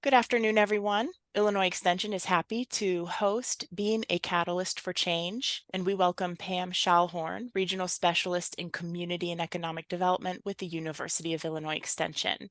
Good afternoon, everyone. Illinois Extension is happy to host Being a Catalyst for Change, and we welcome Pam Schallhorn, Regional Specialist in Community and Economic Development with the University of Illinois Extension.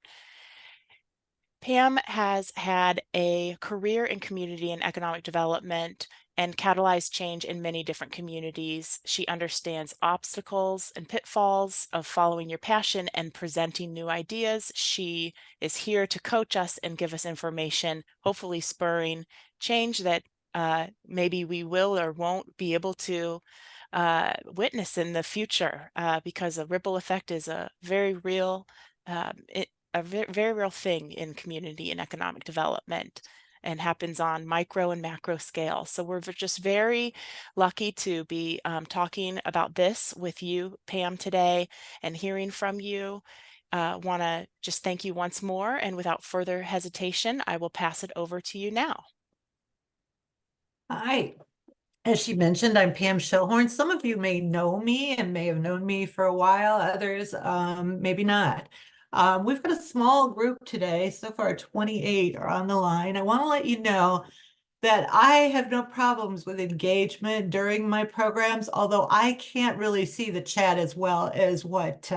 Pam has had a career in community and economic development and catalyzed change in many different communities. She understands obstacles and pitfalls of following your passion and presenting new ideas. She is here to coach us and give us information, hopefully spurring change that maybe we will or won't be able to witness in the future, because a ripple effect is a very real very real thing in community and economic development, and happens on micro and macro scale. So we're just very lucky to be talking about this with you, Pam, today, and hearing from you. Want to just thank you once more, and without further hesitation, I will pass it over to you now. Hi. As she mentioned, I'm Pam Schellhorn. Some of you may know me and may have known me for a while, others maybe not. We've got a small group today. So far, 28 are on the line. I want to let you know that I have no problems with engagement during my programs, although I can't really see the chat as well as what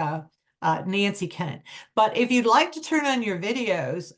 Nancy can. But if you'd like to turn on your videos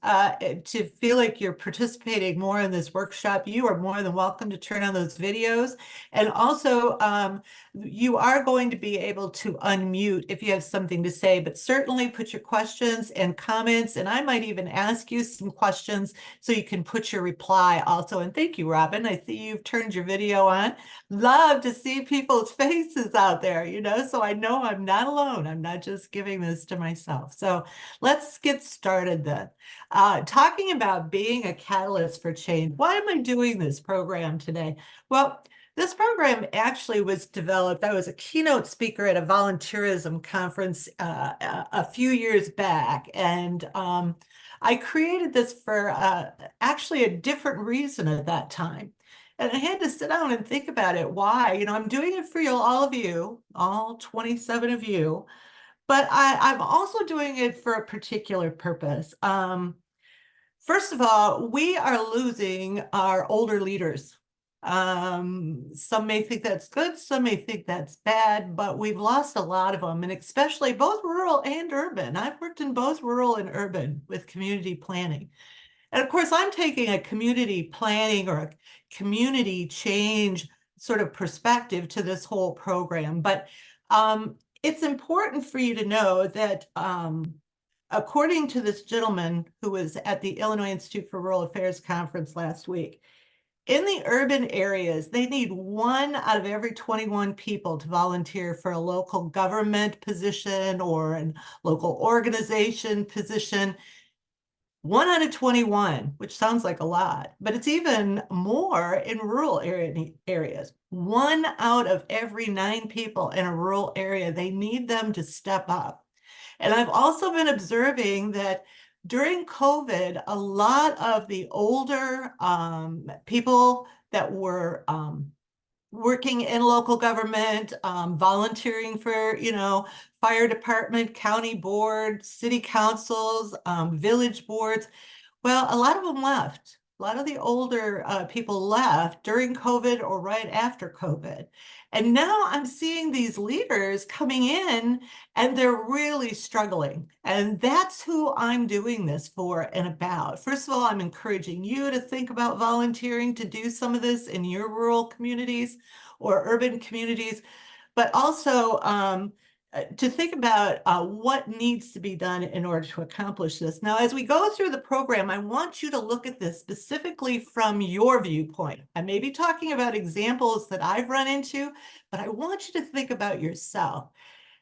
to feel like you're participating more in this workshop, you are more than welcome to turn on those videos. And also, you are going to be able to unmute if you have something to say, but certainly put your questions and comments, and I might even ask you some questions so you can put your reply also. And thank you, Robin. I see you've turned your video on. Love to see people's faces out there, so I know I'm not alone. I'm not just giving this to myself. So let's get started then. Talking about being a catalyst for change. Why am I doing this program today? Well, this program actually was developed. I was a keynote speaker at a volunteerism conference a few years back, and I created this for actually a different reason at that time. And I had to sit down and think about it. Why? I'm doing it for all of you, all 27 of you, but I'm also doing it for a particular purpose. First of all, we are losing our older leaders. Some may think that's good, some may think that's bad, but we've lost a lot of them, and especially both rural and urban. I've worked in both rural and urban with community planning. And of course, I'm taking a community planning or a community change sort of perspective to this whole program. But it's important for you to know that according to this gentleman who was at the Illinois Institute for Rural Affairs conference last week, in the urban areas, they need 1 out of every 21 people to volunteer for a local government position or a local organization position. 1 out of 21, which sounds like a lot, but it's even more in rural areas. 1 out of every 9 people in a rural area, they need them to step up. And I've also been observing that during COVID, a lot of the older people that were working in local government, volunteering for, fire department, county board, city councils, village boards. Well, a lot of them left. A lot of the older people left during COVID or right after COVID. And now I'm seeing these leaders coming in and they're really struggling. And that's who I'm doing this for and about. First of all, I'm encouraging you to think about volunteering to do some of this in your rural communities or urban communities, but also to think about what needs to be done in order to accomplish this. Now, as we go through the program, I want you to look at this specifically from your viewpoint. I may be talking about examples that I've run into, but I want you to think about yourself.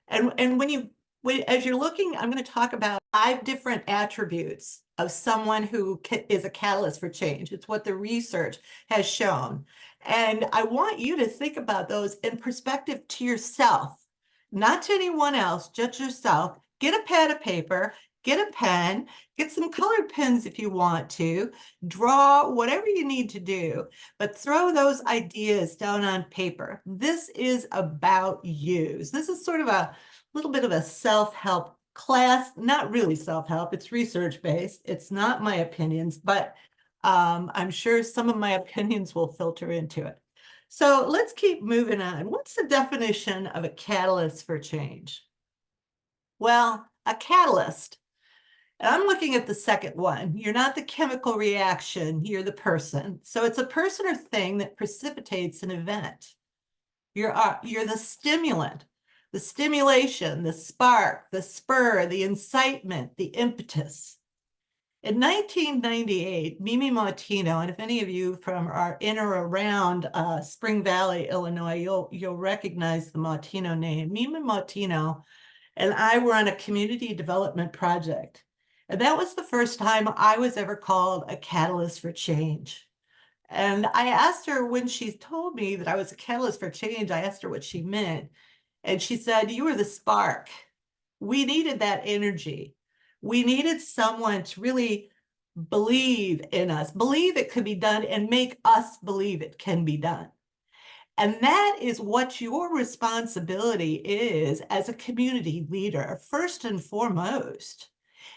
And as you're looking, I'm going to talk about 5 different attributes of someone who is a catalyst for change. It's what the research has shown. And I want you to think about those in perspective to yourself, not to anyone else, just yourself. Get a pad of paper, get a pen, get some colored pens if you want to, draw whatever you need to do, but throw those ideas down on paper. This is about you. This is sort of a little bit of a self-help class, not really self-help, it's research-based. It's not my opinions, but I'm sure some of my opinions will filter into it. So let's keep moving on. What's the definition of a catalyst for change? Well, a catalyst, and I'm looking at the second one. You're not the chemical reaction, you're the person. So it's a person or thing that precipitates an event. You're the stimulant, the stimulation, the spark, the spur, the incitement, the impetus. In 1998, Mimi Martino, and if any of you from are in or around Spring Valley, Illinois, you'll recognize the Martino name. Mimi Martino and I were on a community development project. And that was the first time I was ever called a catalyst for change. And I asked her when she told me that I was a catalyst for change, I asked her what she meant. And she said, "You were the spark. We needed that energy. We needed someone to really believe in us, believe it could be done, and make us believe it can be done." And that is what your responsibility is as a community leader, first and foremost,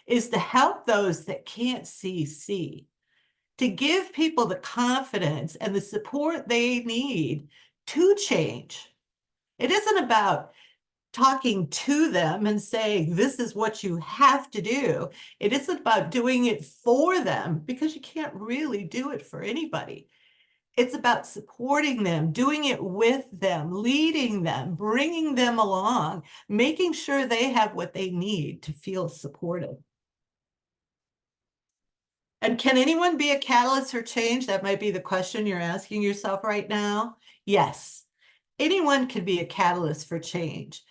is to help those that can't see, to give people the confidence and the support they need to change. It isn't about talking to them and saying, this is what you have to do. It isn't about doing it for them, because you can't really do it for anybody. It's about supporting them, doing it with them, leading them, bringing them along, making sure they have what they need to feel supported. And can anyone be a catalyst for change? That might be the question you're asking yourself right now. Yes, anyone can be a catalyst for change.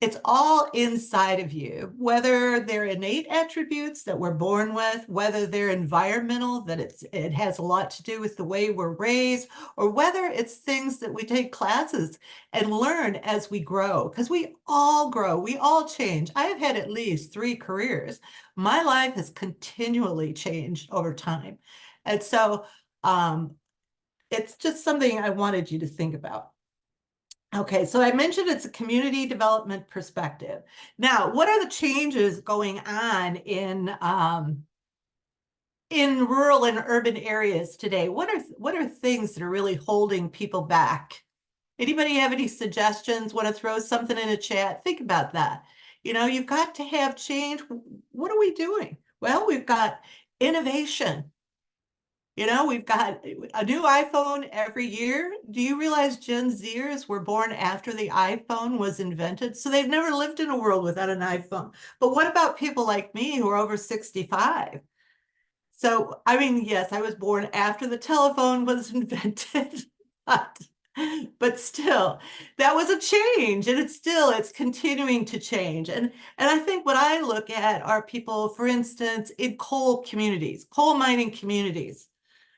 It's all inside of you, whether they're innate attributes that we're born with, whether they're environmental, that it has a lot to do with the way we're raised, or whether it's things that we take classes and learn as we grow, because we all grow, we all change. I have had at least 3 careers. My life has continually changed over time. And so it's just something I wanted you to think about. Okay, so I mentioned it's a community development perspective. Now, what are the changes going on in rural and urban areas today? What are things that are really holding people back? Anybody have any suggestions? Want to throw something in a chat? Think about that. You know, you've got to have change. What are we doing? Well, we've got innovation. You know, we've got a new iPhone every year. Do you realize Gen Zers were born after the iPhone was invented? So they've never lived in a world without an iPhone. But what about people like me who are over 65? So, I mean, yes, I was born after the telephone was invented, but still, that was a change, and it's continuing to change. And I think what I look at are people, for instance, in coal communities, coal mining communities.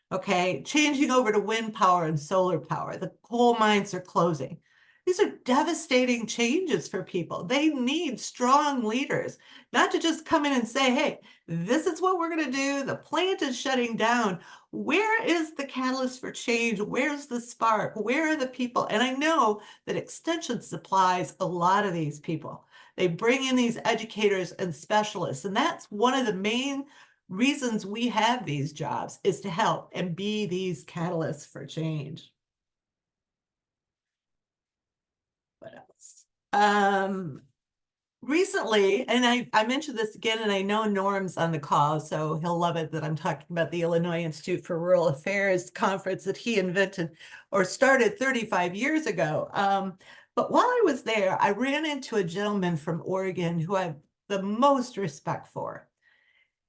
Okay, changing over to wind power and solar power. The coal mines are closing. These are devastating changes for people. They need strong leaders, not to just come in and say, hey, this is what we're going to do. The plant is shutting down. Where is the catalyst for change? Where's the spark? Where are the people? And I know that Extension supplies a lot of these people. They bring in these educators and specialists, and that's one of the main reasons we have these jobs, is to help and be these catalysts for change. What else? Recently, and I mentioned this again, and I know Norm's on the call, so he'll love it that I'm talking about the Illinois Institute for Rural Affairs conference that he invented or started 35 years ago. But while I was there, I ran into a gentleman from Oregon who I have the most respect for.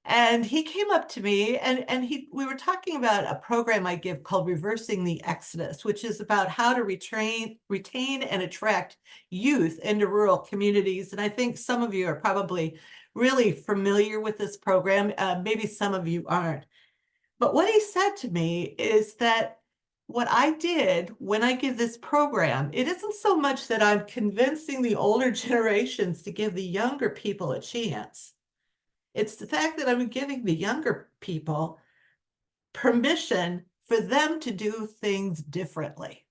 And he came up to me and we were talking about a program I give called Reversing the Exodus, which is about how to retain and attract youth into rural communities. And I think some of you are probably really familiar with this program. Maybe some of you aren't. But what he said to me is that what I did when I give this program, it isn't so much that I'm convincing the older generations to give the younger people a chance. It's the fact that I'm giving the younger people permission for them to do things differently.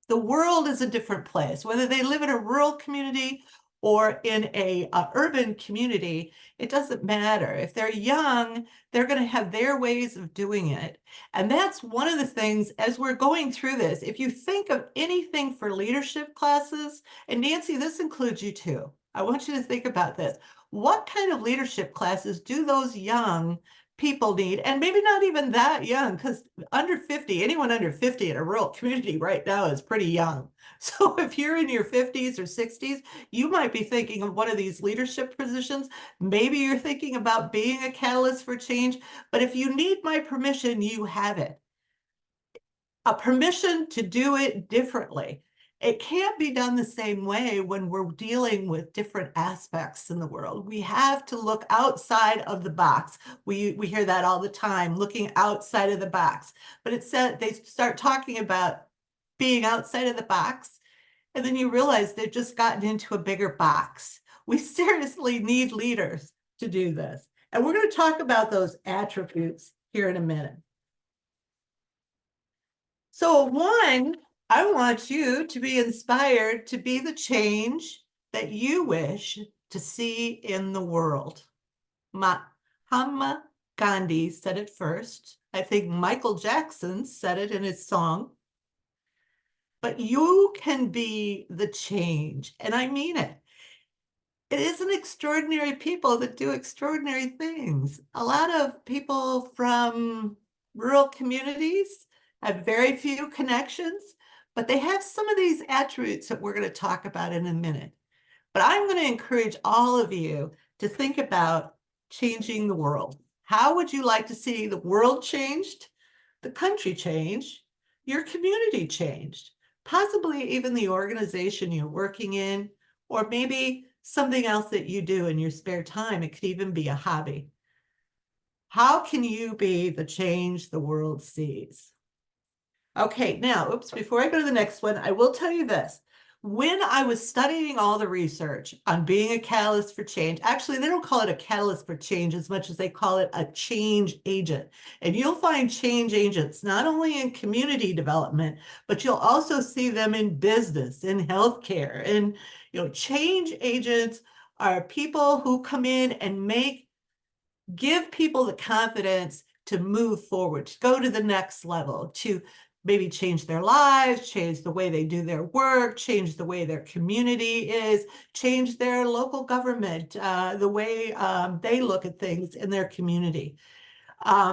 The world is a different place, whether they live in a rural community or in a urban community, it doesn't matter. If they're young, they're going to have their ways of doing it. And that's one of the things as we're going through this. If you think of anything for leadership classes, and Nancy, this includes you too. I want you to think about this. What kind of leadership classes do those young people need? And maybe not even that young, because under 50, anyone under 50 in a rural community right now is pretty young. So if you're in your 50s or 60s, you might be thinking of one of these leadership positions. Maybe you're thinking about being a catalyst for change, but if you need my permission, you have it. A permission to do it differently. It can't be done the same way when we're dealing with different aspects in the world. We have to look outside of the box. We hear that all the time, looking outside of the box. But it said they start talking about being outside of the box, and then you realize they've just gotten into a bigger box. We seriously need leaders to do this. And we're going to talk about those attributes here in a minute. So one, I want you to be inspired to be the change that you wish to see in the world. Mahatma Gandhi said it first. I think Michael Jackson said it in his song. But you can be the change, and I mean it. It isn't extraordinary people that do extraordinary things. A lot of people from rural communities have very few connections, but they have some of these attributes that we're going to talk about in a minute. But I'm going to encourage all of you to think about changing the world. How would you like to see the world changed, the country changed, your community changed, possibly even the organization you're working in, or maybe something else that you do in your spare time? It could even be a hobby. How can you be the change the world sees? Okay, now, oops, before I go to the next one, I will tell you this. When I was studying all the research on being a catalyst for change, actually, they don't call it a catalyst for change as much as they call it a change agent. And you'll find change agents not only in community development, but you'll also see them in business, in healthcare. And, change agents are people who come in and give people the confidence to move forward, to go to the next level, to maybe change their lives, change the way they do their work, change the way their community is, change their local government, the way they look at things in their community.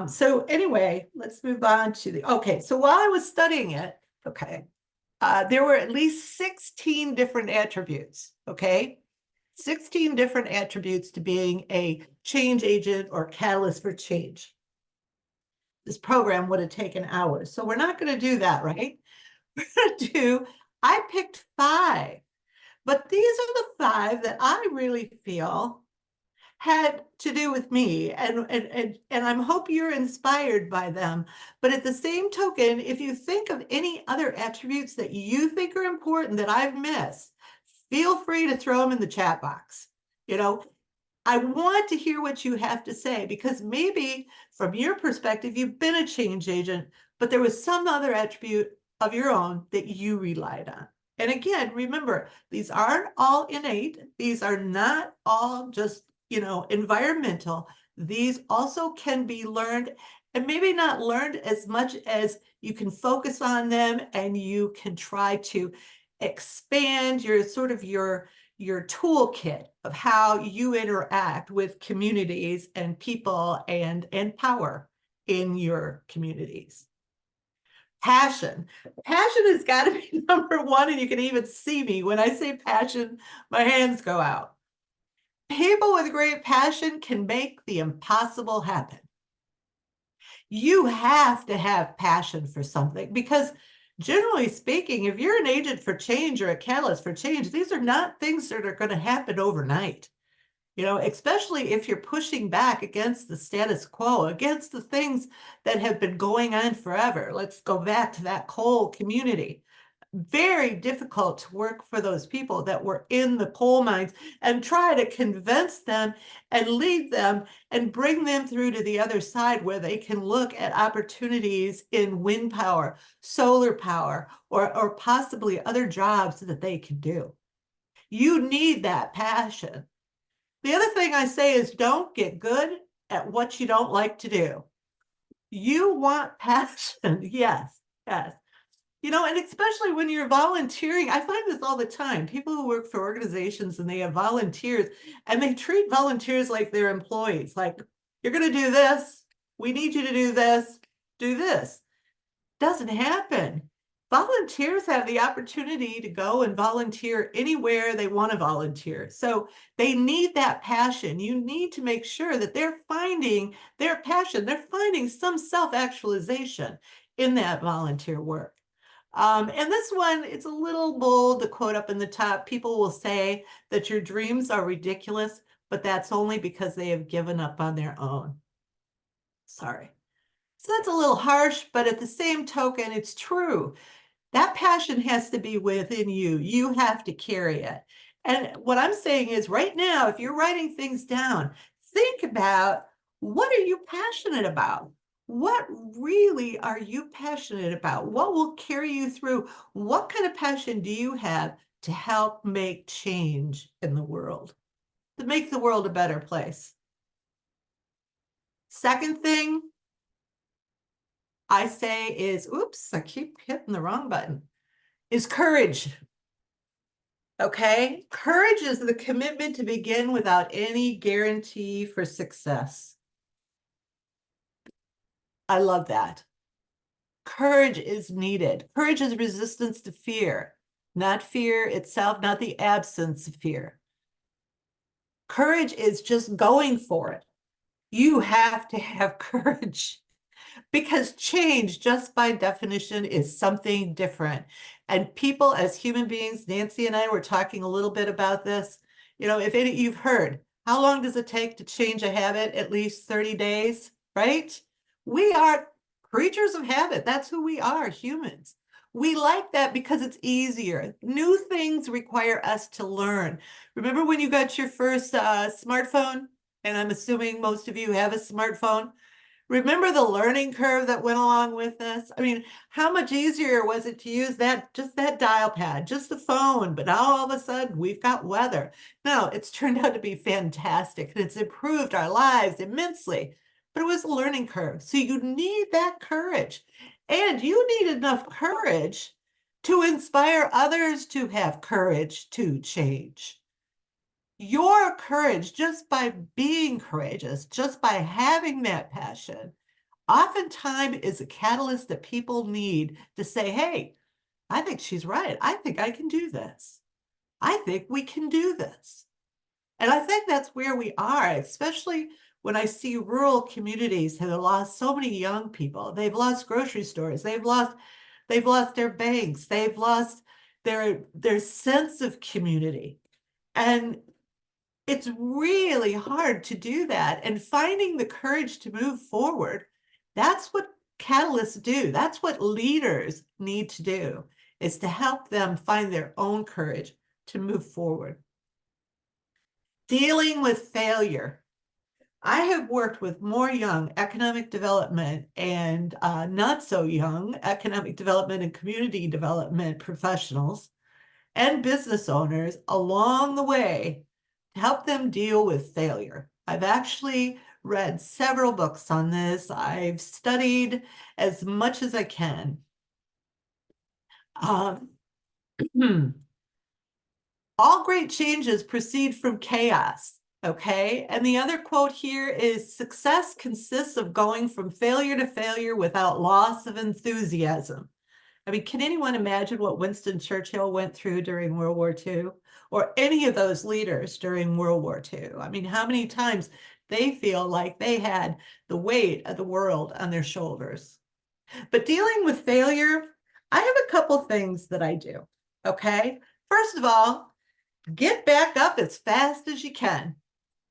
So anyway, let's move on to okay, so while I was studying it, okay, there were at least 16 different attributes, okay? 16 different attributes to being a change agent or catalyst for change. This program would have taken hours. So we're not going to do that, right? We're going to I picked 5, but these are the 5 that I really feel had to do with me, and I'm hope you're inspired by them. But at the same token, if you think of any other attributes that you think are important that I've missed, feel free to throw them in the chat box. I want to hear what you have to say, because maybe from your perspective, you've been a change agent, but there was some other attribute of your own that you relied on. And again, remember, these aren't all innate. These are not all just, environmental. These also can be learned, and maybe not learned as much as you can focus on them, and you can try to expand your toolkit of how you interact with communities and people and power in your communities. Passion. Passion has got to be number 1, and you can even see me when I say passion, my hands go out. People with great passion can make the impossible happen. You have to have passion for something, because generally speaking, if you're an agent for change or a catalyst for change, these are not things that are going to happen overnight. Especially if you're pushing back against the status quo, against the things that have been going on forever. Let's go back to that coal community. Very difficult to work for those people that were in the coal mines and try to convince them and lead them and bring them through to the other side, where they can look at opportunities in wind power, solar power, or possibly other jobs that they can do. You need that passion. The other thing I say is don't get good at what you don't like to do. You want passion. Yes, yes. And especially when you're volunteering, I find this all the time. People who work for organizations and they have volunteers and they treat volunteers like they're employees. Like, you're going to do this. We need you to do this. Do this. Doesn't happen. Volunteers have the opportunity to go and volunteer anywhere they want to volunteer. So they need that passion. You need to make sure that they're finding their passion. They're finding some self-actualization in that volunteer work. And this one, it's a little bold, the quote up in the top. People will say that your dreams are ridiculous, but that's only because they have given up on their own. Sorry. So that's a little harsh, but at the same token, it's true. That passion has to be within you. You have to carry it. And what I'm saying is right now, if you're writing things down, think about, what are you passionate about? What really are you passionate about? What will carry you through? What kind of passion do you have to help make change in the world, to make the world a better place? Second thing I say is, oops, I keep hitting the wrong button, is courage. Okay? Courage is the commitment to begin without any guarantee for success. I love that. Courage is needed. Courage is resistance to fear, not fear itself, not the absence of fear. Courage is just going for it. You have to have courage. Because change, just by definition, is something different. And people, as human beings, Nancy and I were talking a little bit about this. If you've heard, how long does it take to change a habit? At least 30 days, right? We are creatures of habit. That's who we are, humans. We like that because it's easier. New things require us to learn. Remember when you got your first smartphone? And I'm assuming most of you have a smartphone. Remember the learning curve that went along with this? I mean, how much easier was it to use just that dial pad, just the phone, but now all of a sudden we've got weather. No, it's turned out to be fantastic and it's improved our lives immensely, but it was a learning curve. So you need that courage, and you need enough courage to inspire others to have courage to change. Your courage, just by being courageous, just by having that passion, oftentimes is a catalyst that people need to say, hey, I think she's right. I think I can do this. I think we can do this. And I think that's where we are, especially when I see rural communities have lost so many young people. They've lost grocery stores. They've lost their banks. They've lost their sense of community. And it's really hard to do that. And finding the courage to move forward, that's what catalysts do. That's what leaders need to do, is to help them find their own courage to move forward. Dealing with failure. I have worked with more young economic development and not so young economic development and community development professionals and business owners along the way to help them deal with failure. I've actually read several books on this. I've studied as much as I can. Um, all great changes proceed from chaos, okay? And the other quote here is, success consists of going from failure to failure without loss of enthusiasm. I mean, can anyone imagine what Winston Churchill went through during World War II, or any of those leaders during World War II? I mean, how many times they feel like they had the weight of the world on their shoulders. But dealing with failure, I have a couple things that I do, okay? First of all, get back up as fast as you can.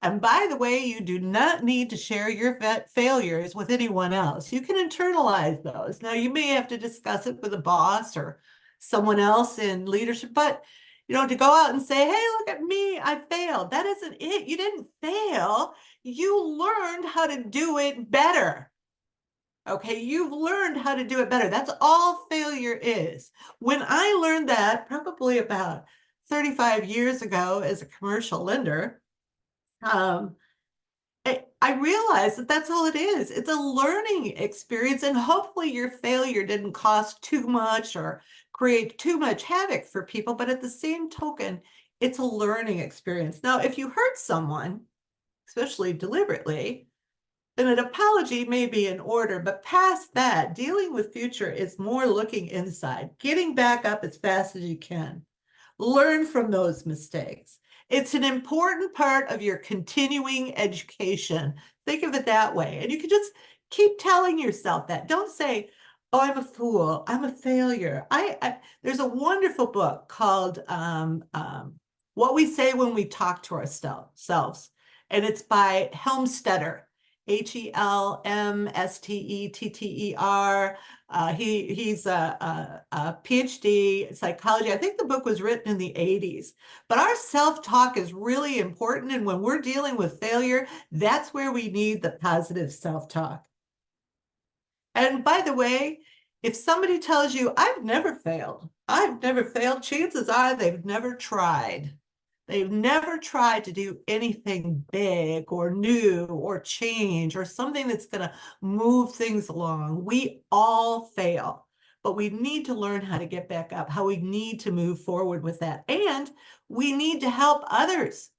And by the way, you do not need to share your failures with anyone else. You can internalize those. Now, you may have to discuss it with a boss or someone else in leadership, but to go out and say, hey, look at me, I failed. That isn't it. You didn't fail. You learned how to do it better. Okay, you've learned how to do it better. That's all failure is. When I learned that, probably about 35 years ago as a commercial lender, um, I realized that that's all it is. It's a learning experience, and hopefully your failure didn't cost too much or create too much havoc for people. But at the same token, it's a learning experience. Now, if you hurt someone, especially deliberately, then an apology may be in order. But past that, dealing with future is more looking inside, getting back up as fast as you can. Learn from those mistakes. It's an important part of your continuing education. Think of it that way. And you can just keep telling yourself that. Don't say, oh, I'm a fool. I'm a failure. There's a wonderful book called What We Say When We Talk to Ourselves. And it's by Helmstetter, Helmstetter. He's a PhD in psychology. I think the book was written in the 80s. But our self-talk is really important. And when we're dealing with failure, that's where we need the positive self-talk. And by the way, if somebody tells you, I've never failed, chances are they've never tried. They've never tried to do anything big or new or change or something that's going to move things along. We all fail, but we need to learn how to get back up, how we need to move forward with that. And we need to help others.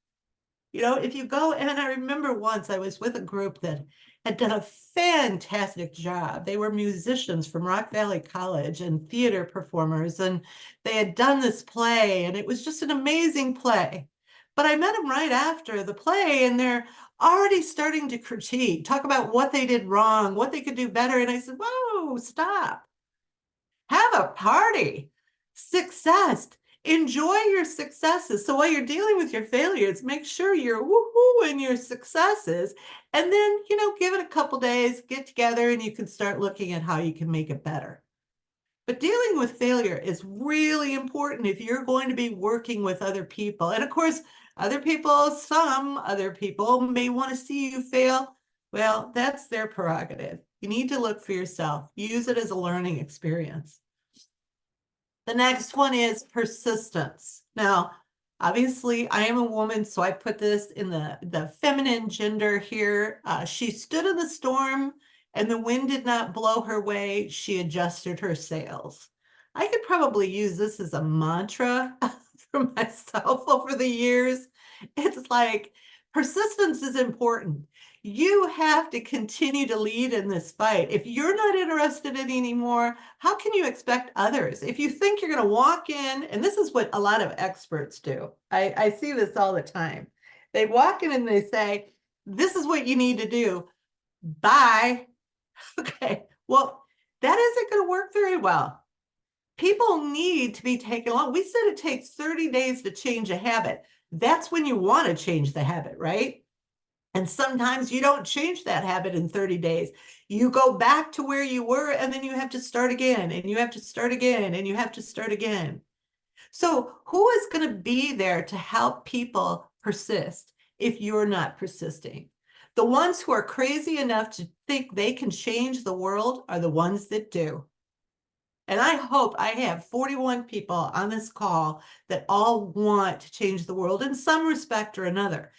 You know, if you go, and I remember once I was with a group that had done a fantastic job. They were musicians from Rock Valley College and theater performers, and they had done this play, and it was just an amazing play. But I met them right after the play, and they're already starting to critique, talk about what they did wrong, what they could do better. And I said, whoa, stop. Have a party. Success. Enjoy your successes. So while you're dealing with your failures, make sure you're woohoo in your successes. And then, give it a couple days, get together, and you can start looking at how you can make it better. But dealing with failure is really important if you're going to be working with other people. And of course, some other people may want to see you fail. Well, that's their prerogative. You need to look for yourself. Use it as a learning experience. The next one is persistence. Now, obviously, I am a woman, so I put this in the feminine gender here. She stood in the storm and the wind did not blow her way. She adjusted her sails. I could probably use this as a mantra for myself over the years. It's like persistence is important. You have to continue to lead in this fight. If you're not interested in anymore, how can you expect others? If you think you're going to walk in, and this is what a lot of experts do. I see this all the time. They walk in and they say, this is what you need to do. Bye. Okay. Well, that isn't going to work very well. People need to be taken along. We said it takes 30 days to change a habit. That's when you want to change the habit, right? And sometimes you don't change that habit in 30 days. You go back to where you were, and then you have to start again, and you have to start again, and you have to start again. So who is going to be there to help people persist if you're not persisting? The ones who are crazy enough to think they can change the world are the ones that do. And I hope I have 41 people on this call that all want to change the world in some respect or another.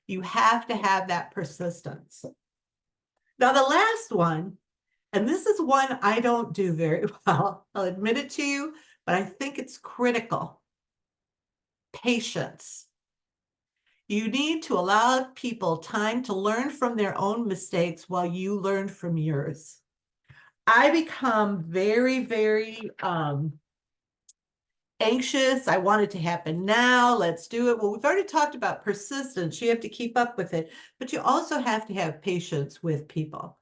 You have to have that persistence. Now, the last one, and this is one I don't do very well, I'll admit it to you, but I think it's critical. Patience. You need to allow people time to learn from their own mistakes while you learn from yours. I become very, very anxious. I want it to happen now. Let's do it. Well, we've already talked about persistence. You have to keep up with it, but you also have to have patience with people.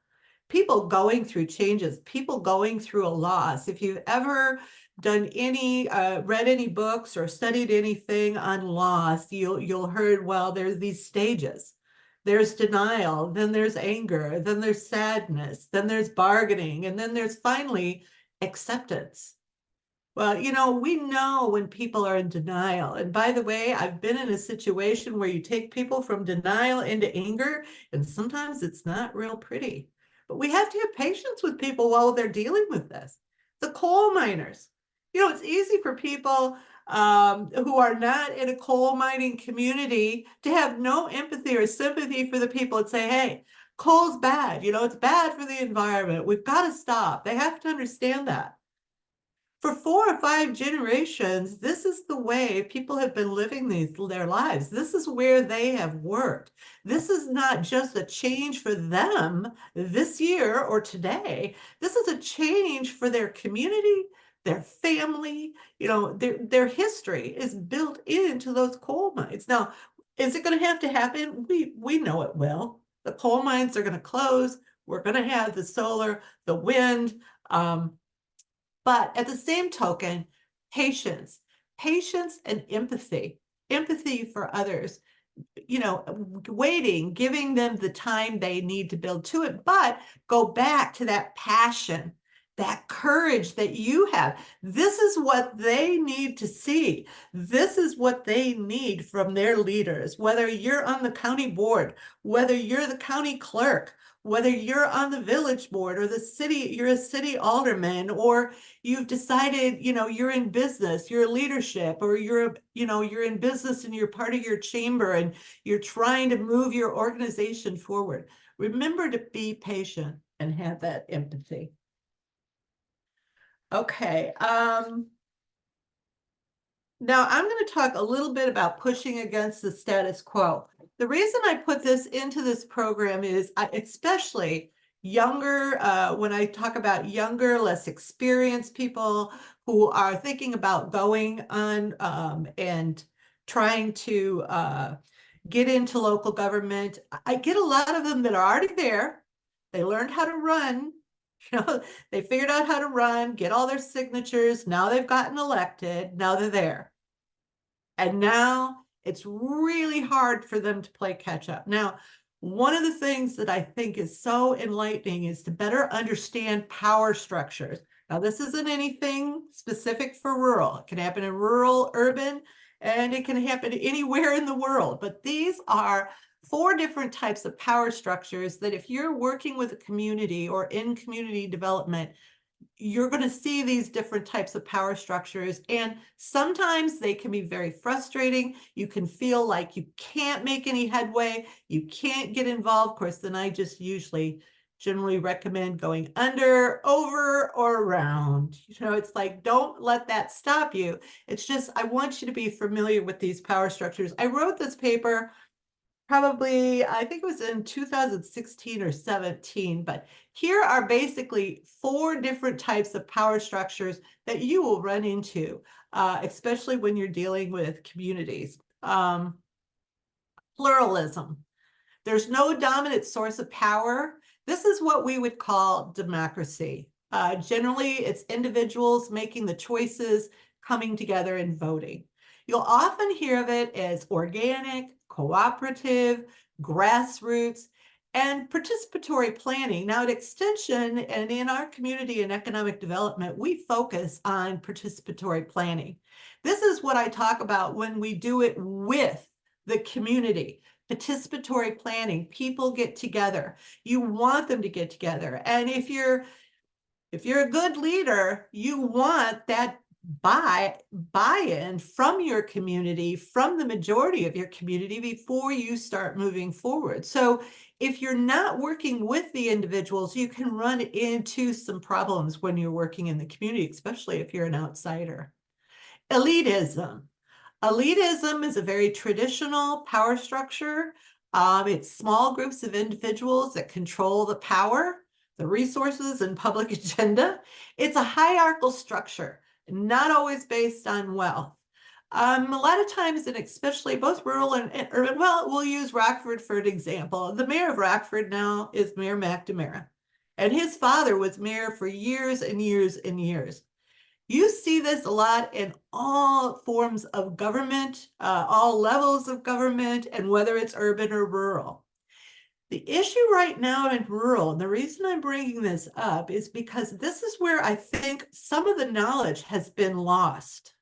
People going through changes, people going through a loss. If you've ever done read any books or studied anything on loss, you'll heard, well, there's these stages. There's denial, then there's anger, then there's sadness, then there's bargaining, and then there's finally acceptance. Well, we know when people are in denial. And by the way, I've been in a situation where you take people from denial into anger, and sometimes it's not real pretty. But we have to have patience with people while they're dealing with this. The coal miners, it's easy for people. who are not in a coal mining community to have no empathy or sympathy for the people and say, hey, coal's bad. You know, it's bad for the environment. We've got to stop. They have to understand that. For 4 or 5 generations, this is the way people have been living their lives. This is where they have worked. This is not just a change for them this year or today. This is a change for their community, their family. You know, their history is built into those coal mines. Now, is it going to have to happen? We know it will. The coal mines are going to close. We're going to have the solar, the wind. But at the same token, patience, patience and empathy for others, you know, waiting, giving them the time they need to build to it, but go back to that passion, that courage that you have. This is what they need to see. This is what they need from their leaders, whether you're on the county board, whether you're the county clerk, whether you're on the village board or the city, you're a city alderman, or you've decided, you know, you're in business, you're leadership, or you're in business and you're part of your chamber and you're trying to move your organization forward. Remember to be patient and have that empathy. Okay. Now I'm going to talk a little bit about pushing against the status quo. The reason I put this into this program is especially younger, when I talk about younger, less experienced people who are thinking about going on and trying to get into local government. I get a lot of them that are already there. They learned how to run. You know, they figured out how to run, get all their signatures. Now they've gotten elected. Now they're there. And now it's really hard for them to play catch up. Now, one of the things that I think is so enlightening is to better understand power structures. Now, this isn't anything specific for rural. It can happen in rural, urban, and it can happen anywhere in the world. But these are 4 different types of power structures that if you're working with a community or in community development, you're going to see these different types of power structures, and sometimes they can be very frustrating. You can feel like you can't make any headway, you can't get involved. Of course, then I just generally recommend going under, over, or around. You know, it's like, don't let that stop you. It's just, I want you to be familiar with these power structures. I wrote this paper probably, I think it was in 2016 or 17, but here are basically 4 different types of power structures that you will run into, especially when you're dealing with communities. Pluralism. There's no dominant source of power. This is what we would call democracy. Generally, it's individuals making the choices, coming together and voting. You'll often hear of it as organic, cooperative, grassroots, and participatory planning. Now, at Extension and in our community and economic development, we focus on participatory planning. This is what I talk about when we do it with the community. Participatory planning, people get together. You want them to get together. And if you're a good leader, you want that buy-in from your community, from the majority of your community before you start moving forward. So if you're not working with the individuals, you can run into some problems when you're working in the community, especially if you're an outsider. Elitism. Elitism is a very traditional power structure. It's small groups of individuals that control the power, the resources, and public agenda. It's a hierarchical structure, not always based on wealth. A lot of times, and especially both rural and urban, well, we'll use Rockford for an example. The mayor of Rockford now is Mayor McNamara, and his father was mayor for years and years and years. You see this a lot in all forms of government, all levels of government, and whether it's urban or rural. The issue right now in rural, and the reason I'm bringing this up is because this is where I think some of the knowledge has been lost.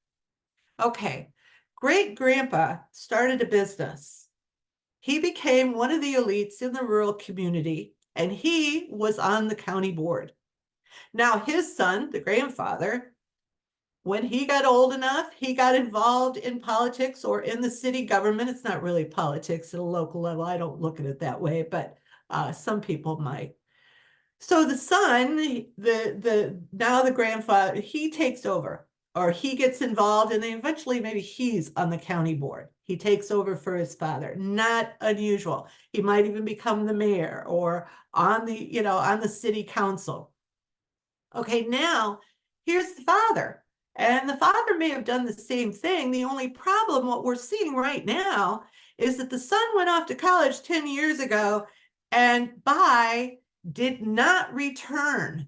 Okay, great grandpa started a business. He became one of the elites in the rural community, and he was on the county board. Now, his son, the grandfather, When he got old enough, he got involved in politics or in the city government. It's not really politics at a local level. I don't look at it that way, but some people might. So the son, the now the grandfather, he takes over or he gets involved, and then eventually maybe he's on the county board. He takes over for his father. Not unusual. He might even become the mayor or on on the city council. Okay, now here's the father. And the father may have done the same thing. The only problem, what we're seeing right now, is that the son went off to college 10 years ago and did not return.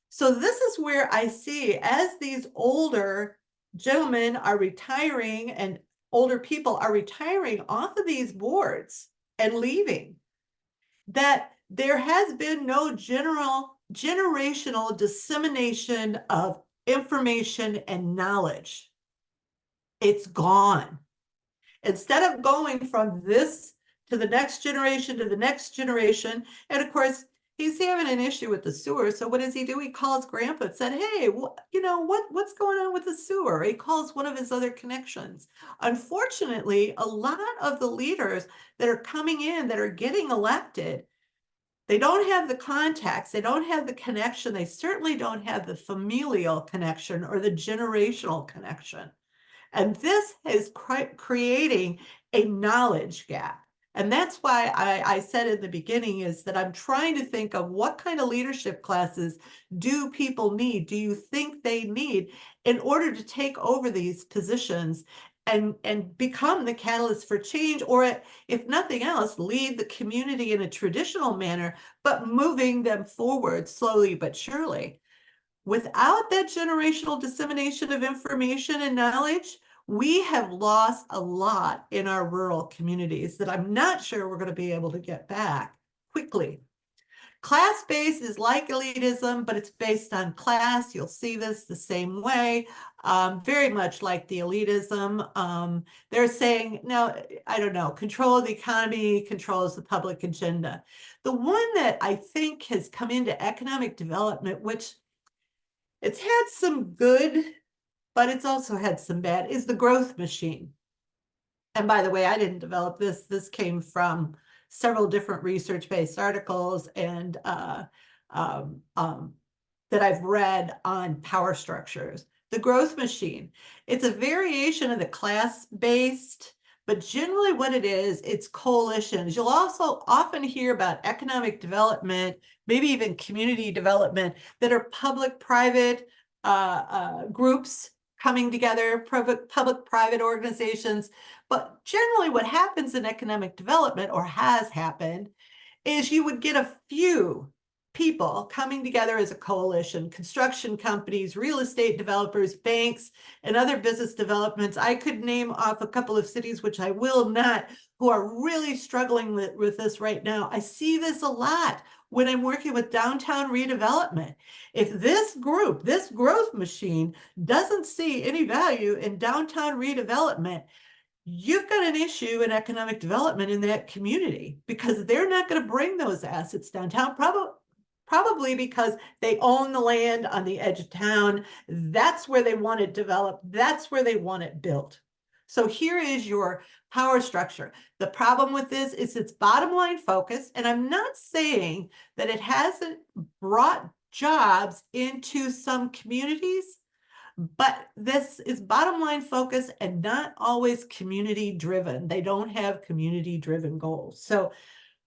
So this is where I see as these older gentlemen are retiring and older people are retiring off of these boards and leaving, that there has been no generational dissemination of information and knowledge. It's gone. Instead of going from this to the next generation to the next generation, and of course, he's having an issue with the sewer. So what does he do? He calls grandpa and said, hey, what's going on with the sewer? He calls one of his other connections. Unfortunately, a lot of the leaders that are coming in that are getting elected, they don't have the contacts, they don't have the connection, they certainly don't have the familial connection or the generational connection. And this is creating a knowledge gap. And that's why I said in the beginning is that I'm trying to think of what kind of leadership classes do people need? Do you think they need in order to take over these positions and become the catalyst for change, or if nothing else, lead the community in a traditional manner, but moving them forward slowly but surely? Without that generational dissemination of information and knowledge, we have lost a lot in our rural communities that I'm not sure we're going to be able to get back quickly. Class-based is like elitism, but it's based on class. You'll see this the same way, very much like the elitism. They're saying, no, I don't know, control of the economy controls the public agenda. The one that I think has come into economic development, which it's had some good, but it's also had some bad, is the growth machine. And by the way, I didn't develop this. This came from several different research-based articles and that I've read on power structures. The growth machine, it's a variation of the class-based, but generally what it is, it's coalitions. You'll also often hear about economic development, maybe even community development, that are public-private groups coming together, public-private organizations. But generally what happens in economic development, or has happened, is you would get a few people coming together as a coalition, construction companies, real estate developers, banks, and other business developments. I could name off a couple of cities, which I will not, who are really struggling with this right now. I see this a lot when I'm working with downtown redevelopment. If this group, this growth machine, doesn't see any value in downtown redevelopment, you've got an issue in economic development in that community, because they're not going to bring those assets downtown, probably because they own the land on the edge of town. That's where they want it developed. That's where they want it built. So here is your power structure. The problem with this is its bottom line focus. And I'm not saying that it hasn't brought jobs into some communities, but this is bottom line focus and not always community driven. They don't have community driven goals. So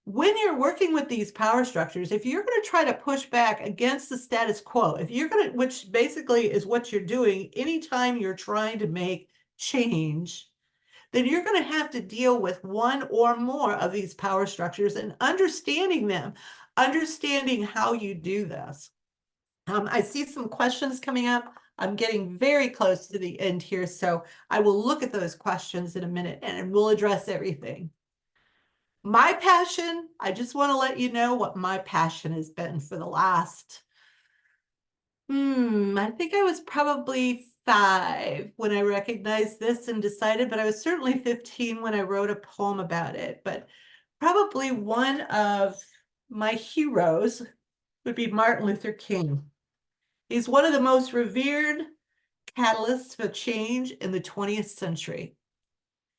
when you're working with these power structures, if you're going to try to push back against the status quo, if you're going to, which basically is what you're doing anytime you're trying to make change, then you're going to have to deal with one or more of these power structures and understanding them, understanding how you do this. I see some questions coming up. I'm getting very close to the end here, so I will look at those questions in a minute and we'll address everything. My passion, I just want to let you know what my passion has been for the last, I think I was probably 5 when I recognized this and decided, but I was certainly 15 when I wrote a poem about it. But probably one of my heroes would be Martin Luther King. He's one of the most revered catalysts for change in the 20th century.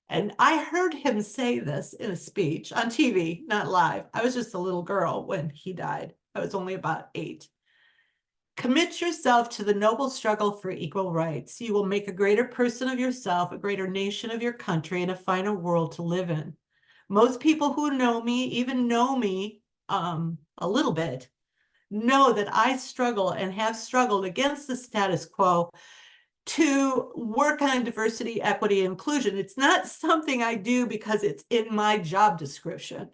And I heard him say this in a speech on TV, not live. I was just a little girl when he died. I was only about 8. Commit yourself to the noble struggle for equal rights. You will make a greater person of yourself, a greater nation of your country, and a finer world to live in. Most people who know me, even know me a little bit, know that I struggle and have struggled against the status quo to work on diversity, equity, inclusion. It's not something I do because it's in my job description.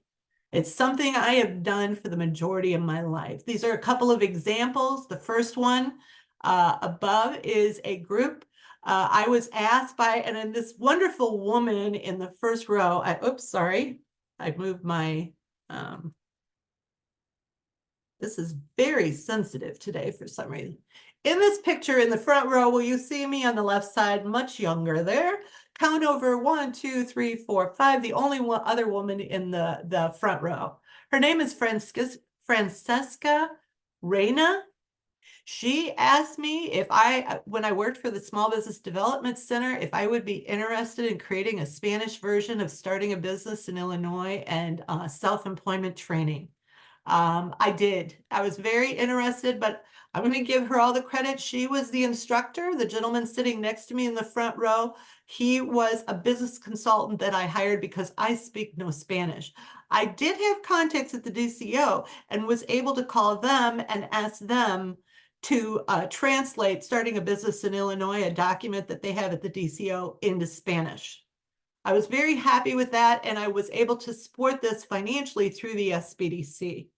It's something I have done for the majority of my life. These are a couple of examples. The first one above is a group. I was asked by, and then this wonderful woman in the first row, oops, sorry, I moved my, this is very sensitive today for some reason. In this picture in the front row, will you see me on the left side, much younger there? Count over 1, 2, 3, 4, 5. The only one other woman in the front row. Her name is Francesca Reina. She asked me if when I worked for the Small Business Development Center, if I would be interested in creating a Spanish version of starting a business in Illinois and self-employment training. I did. I was very interested, but I'm going to give her all the credit. She was the instructor. The gentleman sitting next to me in the front row, he was a business consultant that I hired because I speak no Spanish. I did have contacts at the DCO and was able to call them and ask them to translate starting a business in Illinois, a document that they have at the DCO, into Spanish. I was very happy with that, and I was able to support this financially through the SBDC.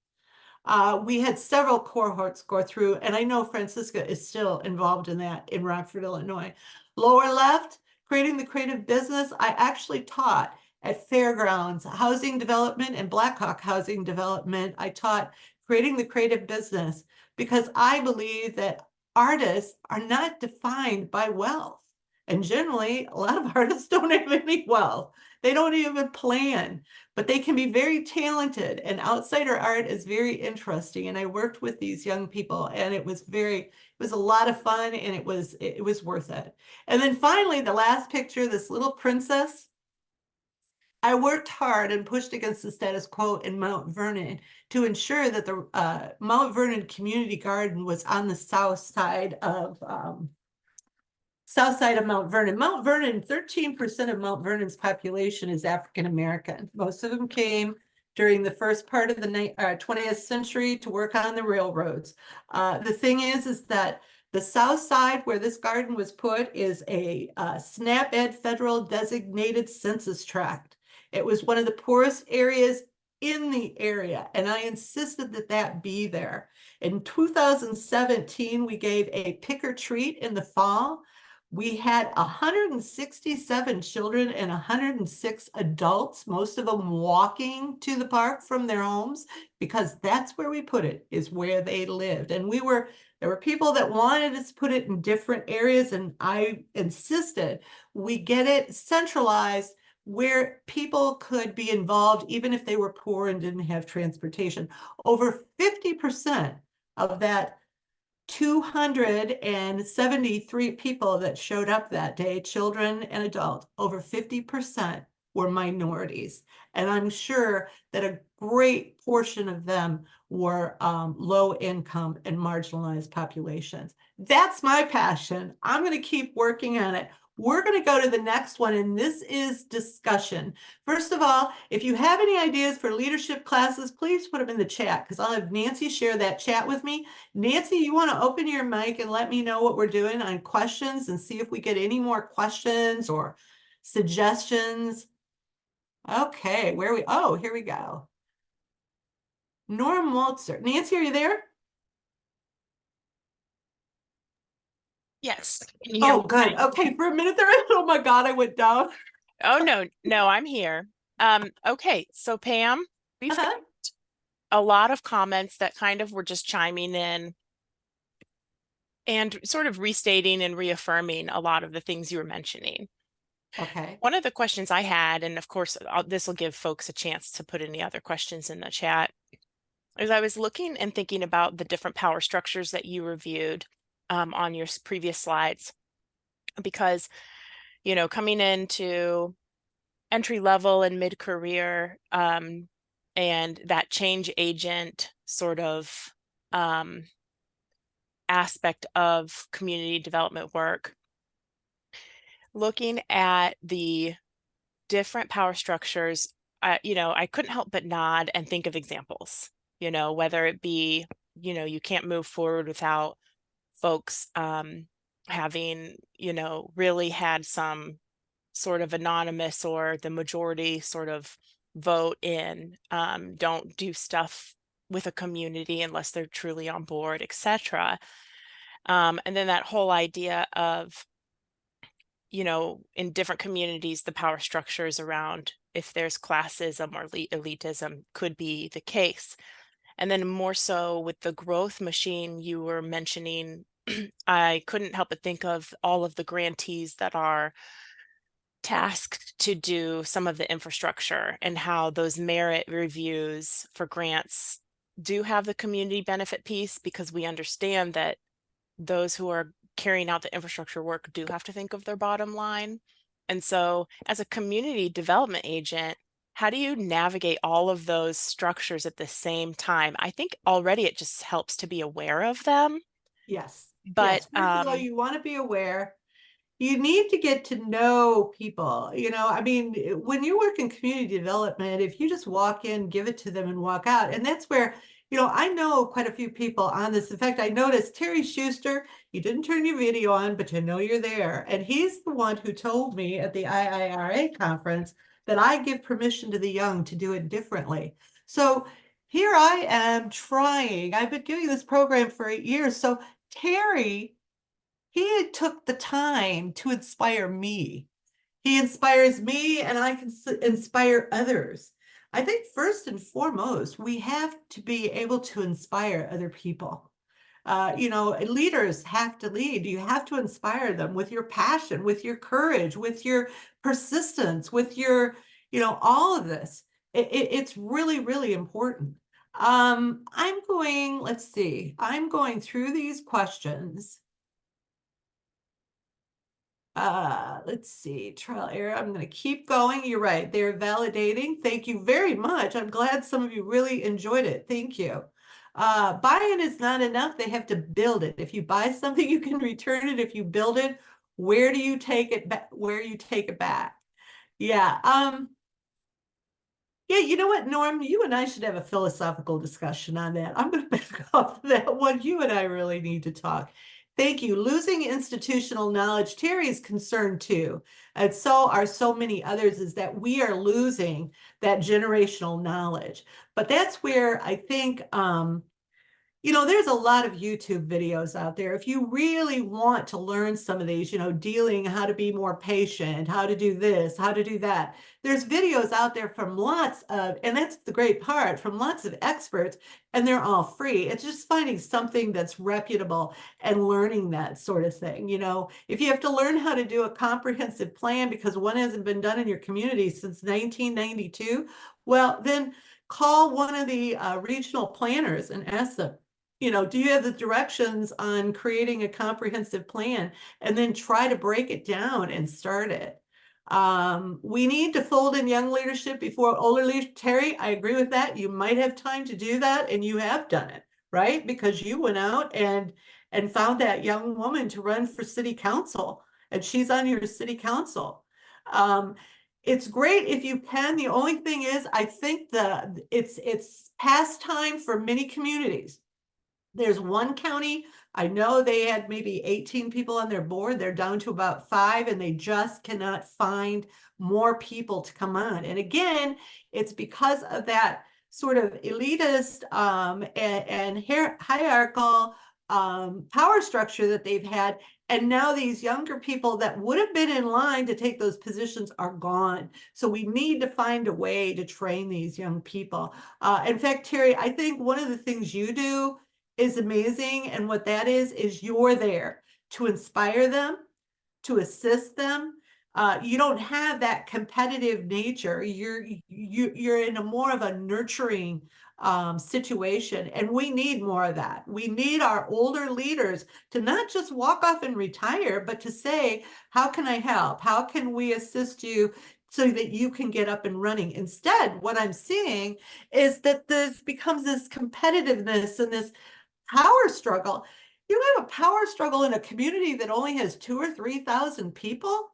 We had several cohorts go through, and I know Francisca is still involved in that in Rockford, Illinois. Lower left, creating the creative business. I actually taught at Fairgrounds Housing Development and Blackhawk Housing Development. I taught creating the creative business because I believe that artists are not defined by wealth. And generally, a lot of artists don't have any wealth. They don't even plan, but they can be very talented. And outsider art is very interesting. And I worked with these young people, and it was a lot of fun, and it was worth it. And then finally, the last picture, this little princess. I worked hard and pushed against the status quo in Mount Vernon to ensure that the Mount Vernon Community Garden was on the south side of Mount Vernon. Mount Vernon, 13% of Mount Vernon's population is African American. Most of them came during the first part of the 20th century to work on the railroads. The thing is that the south side where this garden was put is a SNAP-Ed federal designated census tract. It was one of the poorest areas in the area, and I insisted that that be there. In 2017, we gave a pick or treat in the fall. We had 167 children and 106 adults, most of them walking to the park from their homes, because that's where we put it, is where they lived. And there were people that wanted us to put it in different areas, and I insisted we get it centralized where people could be involved, even if they were poor and didn't have transportation. Over 50% of that 273 people that showed up that day, children and adults, over 50% were minorities. And I'm sure that a great portion of them were low income and marginalized populations. That's my passion. I'm going to keep working on it. We're going to go to the next one, and this is discussion. First of all, if you have any ideas for leadership classes, please put them in the chat, because I'll have Nancy share that chat with me. Nancy, you want to open your mic and let me know what we're doing on questions and see if we get any more questions or suggestions? Okay, here we go. Norm Waltzer. Nancy, are you there? Yes. Can you hear Oh, me? good. Okay, for a minute there, oh my God, I went down. Oh, no, I'm here. Okay, so Pam, we've got Uh-huh. a lot of comments that kind of were just chiming in and sort of restating and reaffirming a lot of the things you were mentioning. Okay. One of the questions I had, and of course, this will give folks a chance to put any other questions in the chat, is I was looking and thinking about the different power structures that you reviewed on your previous slides. because, coming into entry level and mid career, and that change agent sort of um, aspect of community development work, looking at the different power structures, I couldn't help but nod and think of examples, whether it be, you can't move forward without folks having, really had some sort of anonymous or the majority sort of vote in, don't do stuff with a community unless they're truly on board, etc. And then that whole idea of, in different communities, the power structures around if there's classism or elitism could be the case. And then more so with the growth machine you were mentioning, I couldn't help but think of all of the grantees that are tasked to do some of the infrastructure and how those merit reviews for grants do have the community benefit piece, because we understand that those who are carrying out the infrastructure work do have to think of their bottom line. And so, as a community development agent, how do you navigate all of those structures at the same time? I think already it just helps to be aware of them. Yes. But Yes. First of all, you want to be aware. You need to get to know people. I mean, when you work in community development, if you just walk in, give it to them and walk out, and that's where, I know quite a few people on this. In fact, I noticed Terry Schuster, you didn't turn your video on, but you know you're there. And he's the one who told me at the IIRA conference that I give permission to the young to do it differently. So here I am trying. I've been doing this program for 8 years. So Terry, he took the time to inspire me. He inspires me, and I can inspire others. I think first and foremost, we have to be able to inspire other people. Leaders have to lead. You have to inspire them with your passion, with your courage, with your persistence, with your, all of this. It's really, really important. Let's see, I'm going through these questions. Let's see, trial error. I'm going to keep going. You're right. They're validating. Thank you very much. I'm glad some of you really enjoyed it. Thank you. Buying is not enough. They have to build it. If you buy something, you can return it. If you build it, where do you take it back? Where you take it back? Yeah. Yeah, you know what, Norm? You and I should have a philosophical discussion on that. I'm going to back off that one. You and I really need to talk. Thank you. Losing institutional knowledge. Terry is concerned too, and so are so many others, is that we are losing that generational knowledge. But that's where I think there's a lot of YouTube videos out there. If you really want to learn some of these, dealing, how to be more patient, how to do this, how to do that, there's videos out there from and that's the great part, from lots of experts, and they're all free. It's just finding something that's reputable and learning that sort of thing. If you have to learn how to do a comprehensive plan because one hasn't been done in your community since 1992, well, then call one of the regional planners and ask them, do you have the directions on creating a comprehensive plan, and then try to break it down and start it. We need to fold in young leadership before older leadership. Terry, I agree with that. You might have time to do that, and you have done it, right? Because you went out and found that young woman to run for city council, and she's on your city council. It's great if you can. The only thing is, I think it's past time for many communities. There's one county, I know they had maybe 18 people on their board. They're down to about 5, and they just cannot find more people to come on. And again, it's because of that sort of elitist and hierarchical power structure that they've had. And now these younger people that would have been in line to take those positions are gone. So we need to find a way to train these young people. In fact, Terry, I think one of the things you do is amazing. And what that is you're there to inspire them, to assist them, You don't have that competitive nature. You're in a more of a nurturing situation, and we need more of that. We need our older leaders to not just walk off and retire, but to say, how can I help? How can we assist you so that you can get up and running? Instead, what I'm seeing is that this becomes this competitiveness and this power struggle. You have a power struggle in a community that only has 2 or 3 thousand people.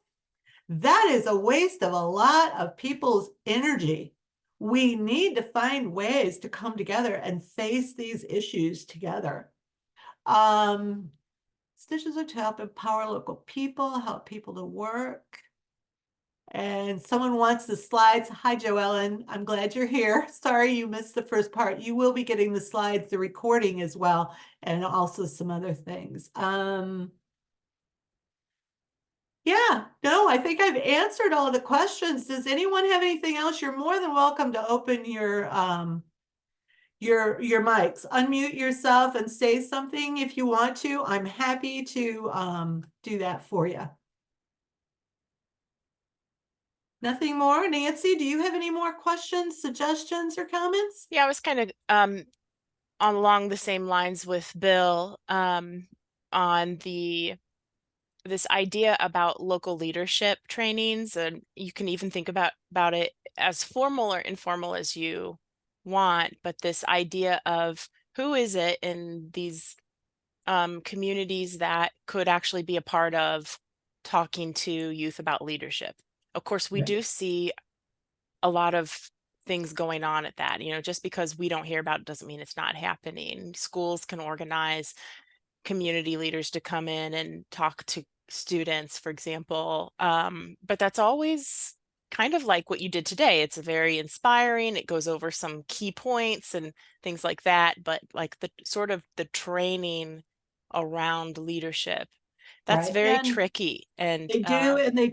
That is a waste of a lot of people's energy. We need to find ways to come together and face these issues together. Um, Stitches are to help empower local people, help people to work. And someone wants the slides. Hi, Joellen. I'm glad you're here. Sorry you missed the first part. You will be getting the slides, the recording as well, and also some other things. Yeah, no, I think I've answered all the questions. Does anyone have anything else? You're more than welcome to open your mics. Unmute yourself and say something if you want to. I'm happy to do that for you. Nothing more? Nancy, do you have any more questions, suggestions, or comments? Yeah, I was kind of along the same lines with Bill on this idea about local leadership trainings, and you can even think about it as formal or informal as you want, but this idea of who is it in these communities that could actually be a part of talking to youth about leadership. Of course, we Right. do see a lot of things going on at that. Just because we don't hear about it doesn't mean it's not happening. Schools can organize community leaders to come in and talk to students, for example. But that's always kind of like what you did today. It's very inspiring. It goes over some key points and things like that. But like the sort of the training around leadership, that's Right. very And tricky. And they do, and they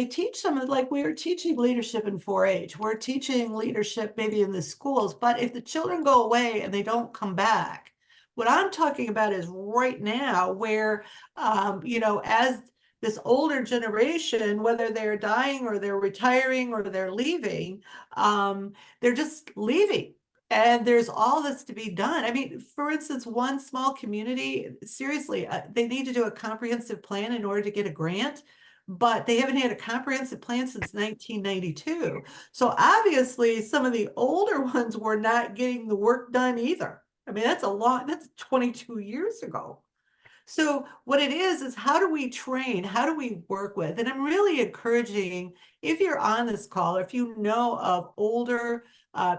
teach some of, like we were teaching leadership in 4-H. We're teaching leadership maybe in the schools, but if the children go away and they don't come back, what I'm talking about is right now where, as this older generation, whether they're dying or they're retiring or they're leaving, they're just leaving. And there's all this to be done. I mean, for instance, one small community, seriously, they need to do a comprehensive plan in order to get a grant, but they haven't had a comprehensive plan since 1992. So obviously, some of the older ones were not getting the work done either. I mean, that's 22 years ago. So what it is how do we train? How do we work with? And I'm really encouraging, if you're on this call, if you know of older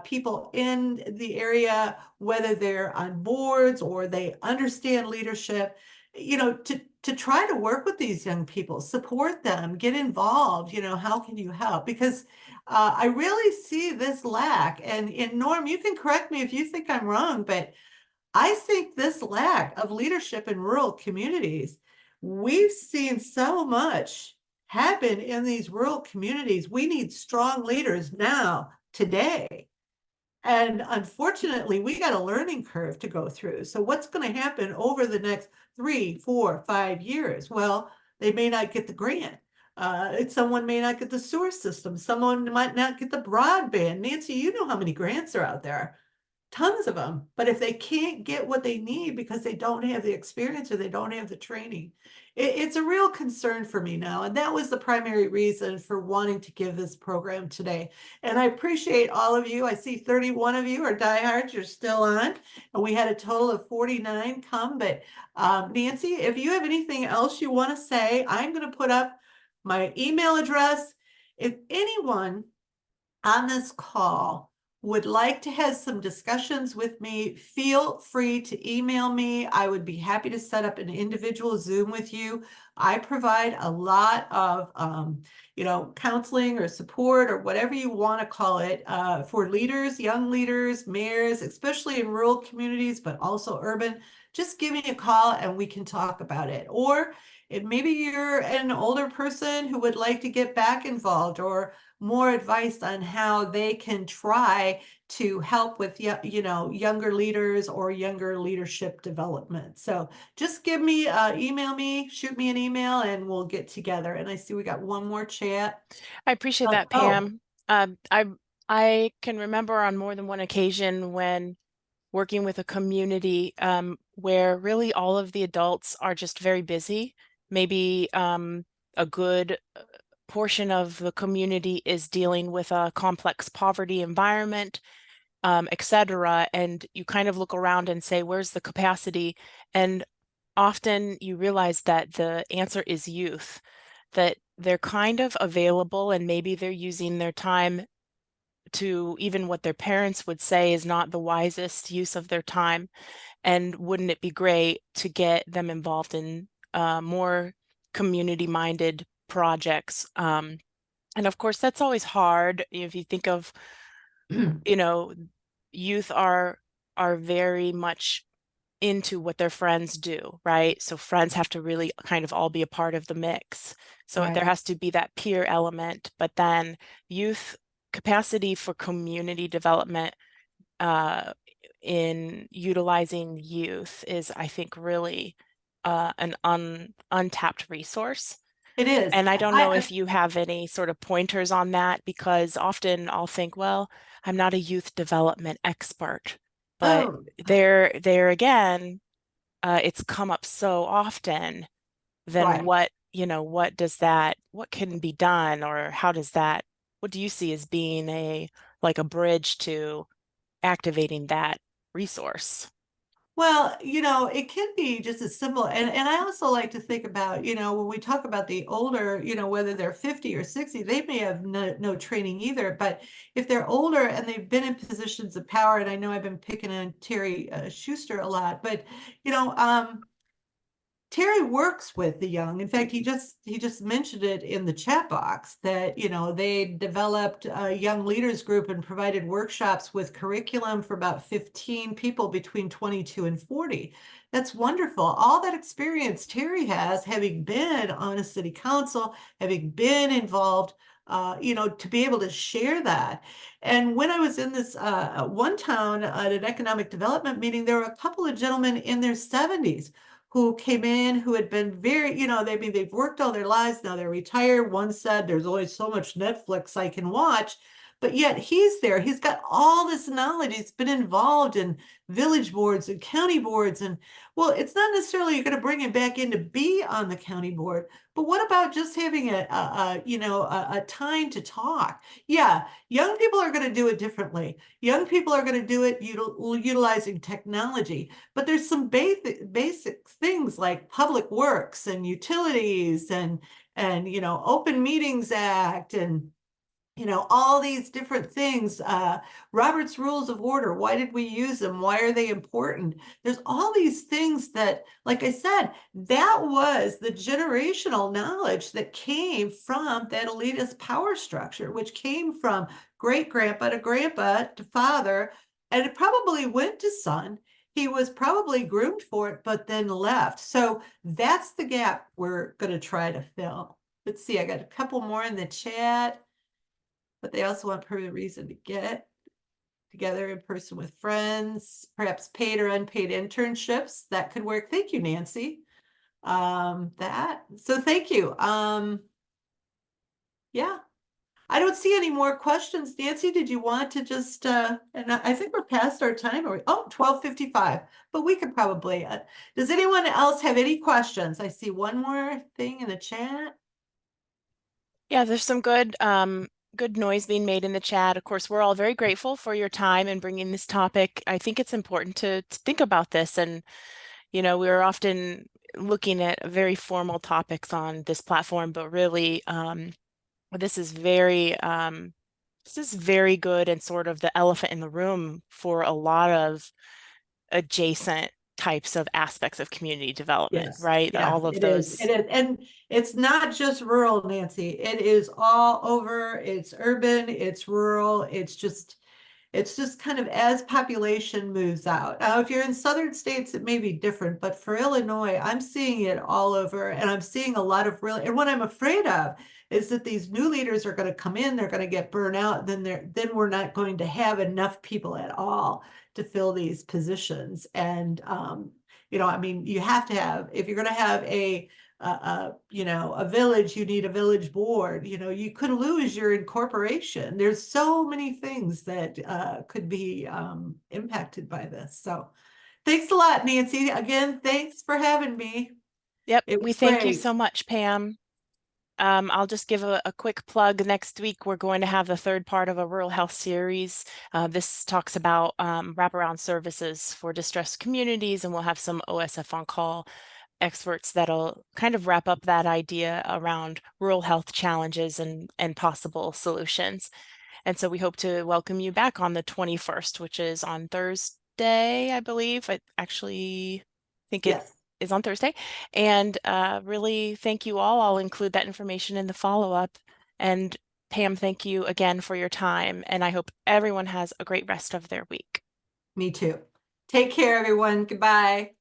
people in the area, whether they're on boards or they understand leadership, to try to work with these young people, support them, get involved, how can you help? Because I really see this lack. And Norm, you can correct me if you think I'm wrong, but I think this lack of leadership in rural communities, we've seen so much happen in these rural communities. We need strong leaders now, today. And unfortunately, we got a learning curve to go through. So what's going to happen over the next 3, 4, 5 years? Well, they may not get the grant. Someone may not get the sewer system. Someone might not get the broadband. Nancy, you know how many grants are out there. Tons of them. But if they can't get what they need because they don't have the experience or they don't have the training, it's a real concern for me now. And that was the primary reason for wanting to give this program today. And I appreciate all of you. I see 31 of you are diehards. You're still on. And we had a total of 49 come. But Nancy, if you have anything else you want to say, I'm going to put up my email address. If anyone on this call would like to have some discussions with me, feel free to email me. I would be happy to set up an individual Zoom with you. I provide a lot of, counseling or support or whatever you want to call it for leaders, young leaders, mayors, especially in rural communities, but also urban. just give me a call and we can talk about it. Or if maybe you're an older person who would like to get back involved, or more advice on how they can try to help with younger leaders or younger leadership development. So just email me, shoot me an email, and we'll get together. And I see we got one more chat. I appreciate that, Oh, Pam. I can remember on more than one occasion when working with a community where really all of the adults are just very busy. Maybe a good portion of the community is dealing with a complex poverty environment, et cetera. And you kind of look around and say, where's the capacity? And often you realize that the answer is youth, that they're kind of available and maybe they're using their time to even what their parents would say is not the wisest use of their time. And wouldn't it be great to get them involved in more community-minded projects? And of course, that's always hard. If you think of, you know, youth are very much into what their friends do, right? So friends have to really kind of all be a part of the mix. So there right. has to be that peer element, but then youth capacity for community development uh, in utilizing youth is, I think, really an untapped resource. It is. And I don't know I if you have any sort of pointers on that, because often I'll think, well, I'm not a youth development expert, but oh, there again, it's come up so often. Then right. what does what can be done, or how does what do you see as being like a bridge to activating that resource? Well, it can be just as simple. And I also like to think about, when we talk about the older, whether they're 50 or 60, they may have no training either. But if they're older and they've been in positions of power, and I know I've been picking on Terry Schuster a lot, but, you know, Terry works with the young. In fact, he just mentioned it in the chat box that, they developed a young leaders group and provided workshops with curriculum for about 15 people between 22 and 40. That's wonderful. All that experience Terry has, having been on a city council, having been involved, to be able to share that. And when I was in this one town at an economic development meeting, there were a couple of gentlemen in their 70s who came in, who had been very, they've worked all their lives, now they're retired. One said, there's only so much Netflix I can watch, but yet he's there. He's got all this knowledge. He's been involved in village boards and county boards. And well, it's not necessarily you're going to bring him back in to be on the county board, but what about just having a time to talk? Yeah, young people are going to do it differently. Young people are going to do it utilizing technology. But there's some basic things like public works and utilities and Open Meetings Act and all these different things. Robert's Rules of Order. Why did we use them? Why are they important? There's all these things that, like I said, that was the generational knowledge that came from that elitist power structure, which came from great grandpa to grandpa to father, and it probably went to son. He was probably groomed for it, but then left. So that's the gap we're going to try to fill. Let's see, I got a couple more in the chat, but they also want permanent reason to get together in person with friends, perhaps paid or unpaid internships. That could work. Thank you, Nancy. So thank you. Yeah, I don't see any more questions. Nancy, did you want to just, and I think we're past our time. Oh, 12:55, but we could probably, does anyone else have any questions? I see one more thing in the chat. Yeah, there's some good noise being made in the chat. Of course, we're all very grateful for your time in bringing this topic. I think it's important to think about this, and we're often looking at very formal topics on this platform, but really this is very good and sort of the elephant in the room for a lot of adjacent types of aspects of community development, Yes, right? yeah, All of it is. It those. is. And it's not just rural, Nancy. It is all over. It's urban, it's rural. It's just, It's just kind of as population moves out. Now, if you're in southern states, it may be different, but for Illinois, I'm seeing it all over, and I'm seeing a lot of really, and what I'm afraid of is that these new leaders are going to come in, they're going to get burnt out, then we're not going to have enough people at all to fill these positions. And I mean, you have to have, if you're going to have a village, you need a village board. You could lose your incorporation. There's so many things that could be impacted by this. So thanks a lot, Nancy. Again, thanks for having me. Yep, It we was thank you great. so much, Pam. I'll just give a quick plug. Next week, we're going to have the third part of a rural health series. This talks about wraparound services for distressed communities, and we'll have some OSF on call experts that'll kind of wrap up that idea around rural health challenges and possible solutions. And so we hope to welcome you back on the 21st, which is on Thursday, I believe. I actually think it Yes, is on Thursday. And really thank you all. I'll include that information in the follow-up. And Pam, thank you again for your time. And I hope everyone has a great rest of their week. me too. Take care, everyone. Goodbye.